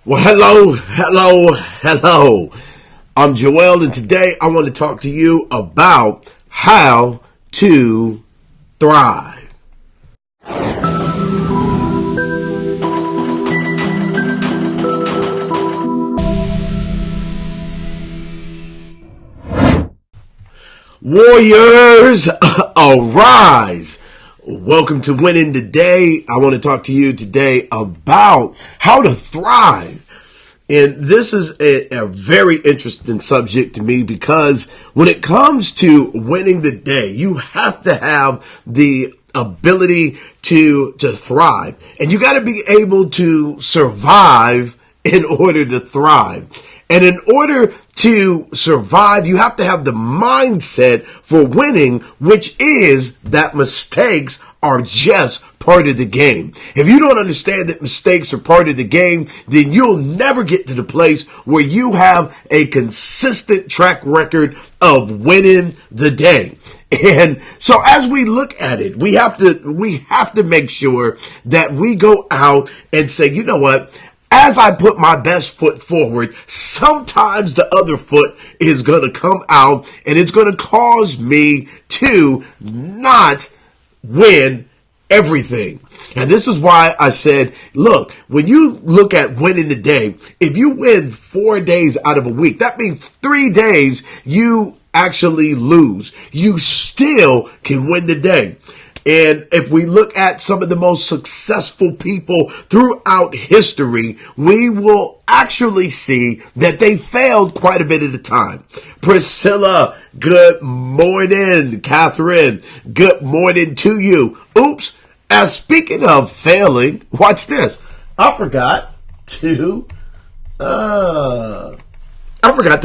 Well, hello. I'm Joel, and today I want to talk to you about how to thrive. Warriors, arise. Welcome to Winning Today. I want to talk to you today about how to thrive. And this is a very interesting subject to me because when it comes to winning the day, you have to have the ability to thrive. And you got to be able to survive in order to thrive. And in order to survive, you have to have the mindset for winning, which is that mistakes are just part of the game. If you don't understand that mistakes are part of the game, then you'll never get to the place where you have a consistent track record of winning the day. And so as we look at it, we have to make sure that we go out and say, you know what? As I put my best foot forward, sometimes the other foot is going to come out and it's going to cause me to not win everything. And this is why I said, look, when you look at winning the day, if you win 4 days out of a week, that means 3 days you actually lose. You still can win the day. And if we look at some of the most successful people throughout history, we will actually see that they failed quite a bit at the time. Priscilla, good morning. Catherine, good morning to you. Oops. As speaking of failing, watch this. I forgot to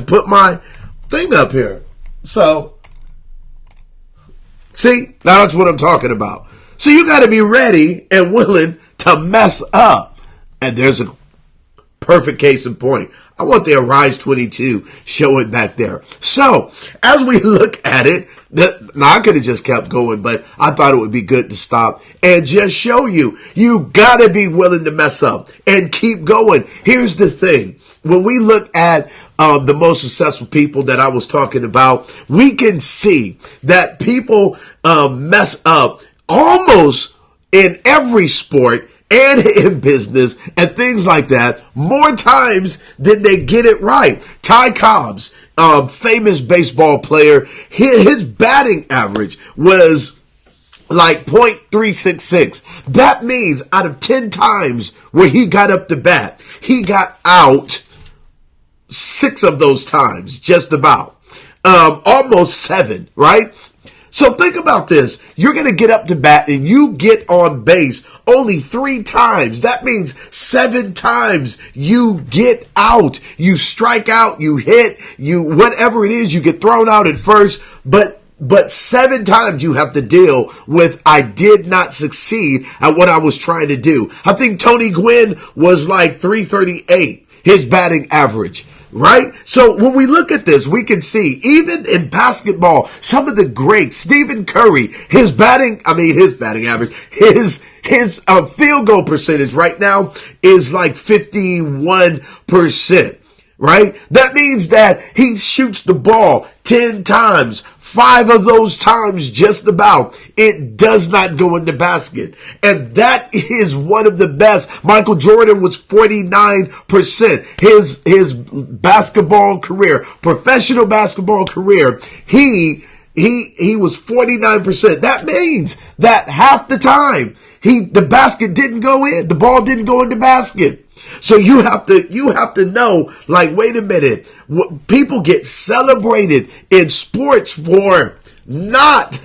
put my thing up here. So, see, now that's what I'm talking about. So you got to be ready and willing to mess up. And there's a perfect case in point. I want the Arise 22 showing back there. So as we look at it, now I could have just kept going, but I thought it would be good to stop and just show you. You got to be willing to mess up and keep going. Here's the thing. When we look at the most successful people that I was talking about, we can see that people mess up almost in every sport and in business and things like that more times than they get it right. Ty Cobb's famous baseball player, his batting average was like .366. That means out of 10 times where he got up to bat, he got out 6 of those times, just about. Almost 7, right? So think about this. You're going to get up to bat and you get on base only 3 times. That means 7 times you get out. You strike out, you hit, whatever it is, you get thrown out at first, but 7 times you have to deal with, I did not succeed at what I was trying to do. I think Tony Gwynn was like 338, his batting average. Right? So when we look at this, we can see even in basketball, some of the greats, Stephen Curry, his batting average, his field goal percentage right now is like 51%. Right? That means that he shoots the ball 10 times. 5 of those times, just about, it does not go in the basket. And that is one of the best. Michael Jordan was 49%. His basketball career, professional basketball career, he was 49%. That means that half the time, the basket didn't go in. The ball didn't go in the basket. So you have to know, like, wait a minute, people get celebrated in sports for not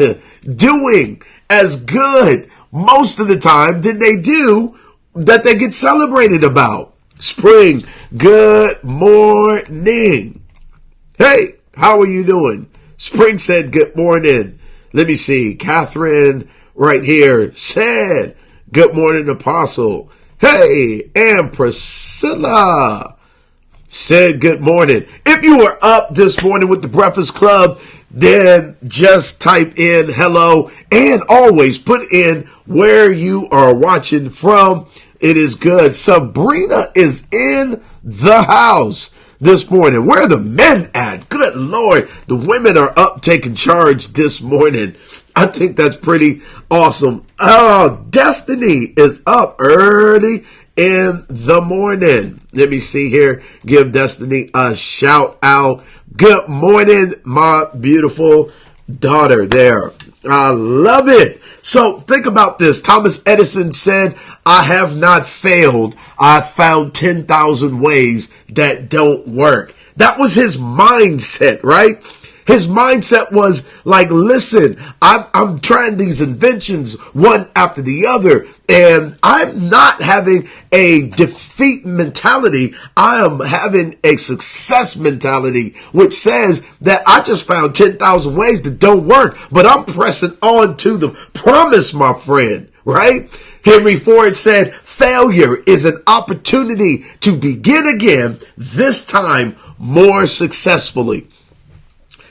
doing as good most of the time than they do that they get celebrated about. Spring, good morning. Hey, how are you doing? Spring said good morning. Let me see. Catherine right here said good morning, Apostle. Hey, and Priscilla said good morning. If you were up this morning with the Breakfast Club, then just type in hello and always put in where you are watching from. It is good. Sabrina is in the house this morning. Where are the men at? Good Lord. The women are up taking charge this morning. I think that's pretty awesome. Oh, Destiny is up early in the morning. Let me see here. Give Destiny a shout out. Good morning, my beautiful daughter there. I love it. So think about this. Thomas Edison said, I have not failed. I found 10,000 ways that don't work. That was his mindset, right? His mindset was like, listen, I'm trying these inventions one after the other, and I'm not having a defeat mentality. I am having a success mentality, which says that I just found 10,000 ways that don't work, but I'm pressing on to the promise, my friend, right? Henry Ford said, failure is an opportunity to begin again, this time more successfully.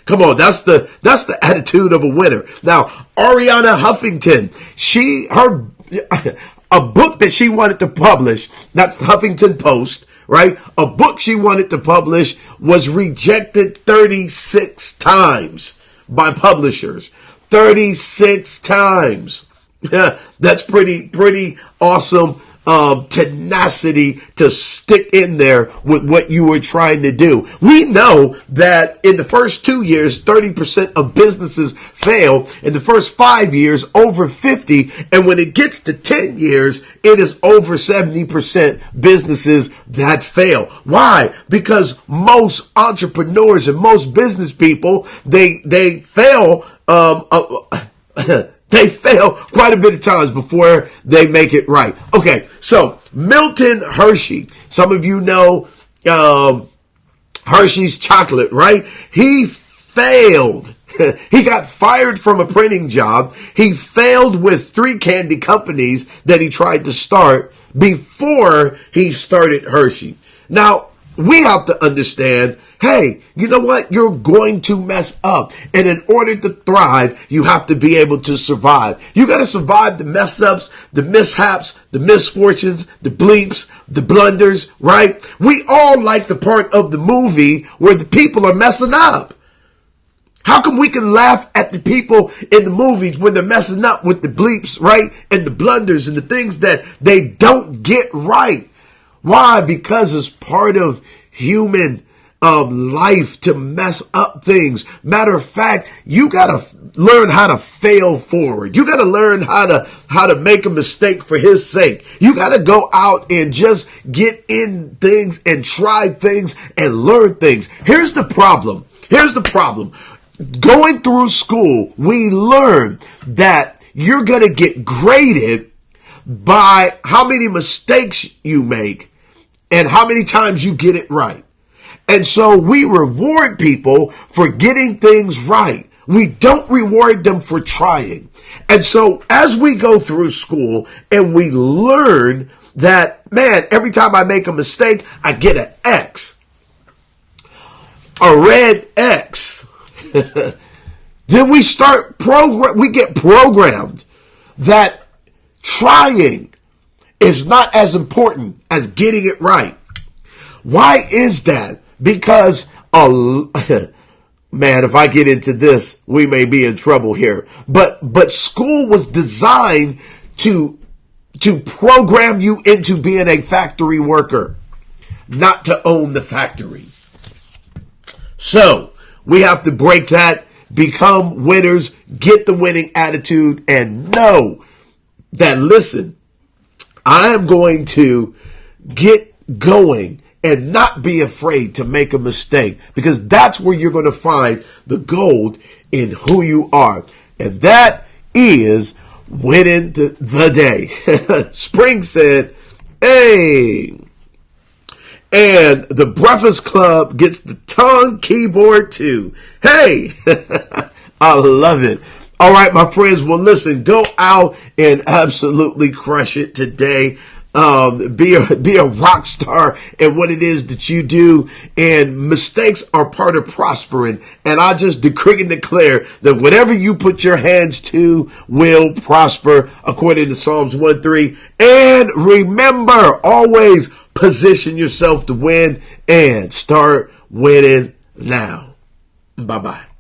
Come on, that's the attitude of a winner. Now, Ariana Huffington, a book that she wanted to publish, that's Huffington Post, right? A book she wanted to publish was rejected 36 times by publishers. 36 times. Yeah, that's pretty awesome. Tenacity to stick in there with what you were trying to do. We know that in the first 2 years, 30% of businesses fail. In the first 5 years, over 50. And when it gets to 10 years, it is over 70% businesses that fail. Why? Because most entrepreneurs and most business people, they fail, they fail quite a bit of times before they make it right. Okay, so Milton Hershey. Some of you know Hershey's chocolate, right? He failed. He got fired from a printing job. He failed with 3 candy companies that he tried to start before he started Hershey. Now, we have to understand, hey, you know what? You're going to mess up. And in order to thrive, you have to be able to survive. You got to survive the mess ups, the mishaps, the misfortunes, the bleeps, the blunders, right? We all like the part of the movie where the people are messing up. How come we can laugh at the people in the movies when they're messing up with the bleeps, right? And the blunders and the things that they don't get right. Why? Because it's part of human life to mess up things. Matter of fact, you gotta learn how to fail forward. You gotta learn how to make a mistake for his sake. You gotta go out and just get in things and try things and learn things. Here's the problem. Going through school, we learn that you're gonna get graded by how many mistakes you make and how many times you get it right. And so we reward people for getting things right. We don't reward them for trying. And so as we go through school and we learn that, man, every time I make a mistake, I get an X. A red X. Then we get programmed that trying is not as important as getting it right. Why is that? Because, man, if I get into this, we may be in trouble here. But school was designed to program you into being a factory worker, not to own the factory. So we have to break that, become winners, get the winning attitude, and know that, listen, I am going to get going and not be afraid to make a mistake, because that's where you're going to find the gold in who you are. And that is winning the day. Spring said, hey. And the Breakfast Club gets the tongue keyboard too. Hey, I love it. All right, my friends. Well, listen, go out and absolutely crush it today. Be a rock star in what it is that you do. And mistakes are part of prospering. And I just decree and declare that whatever you put your hands to will prosper, according to Psalms 1:3. And remember, always position yourself to win and start winning now. Bye-bye.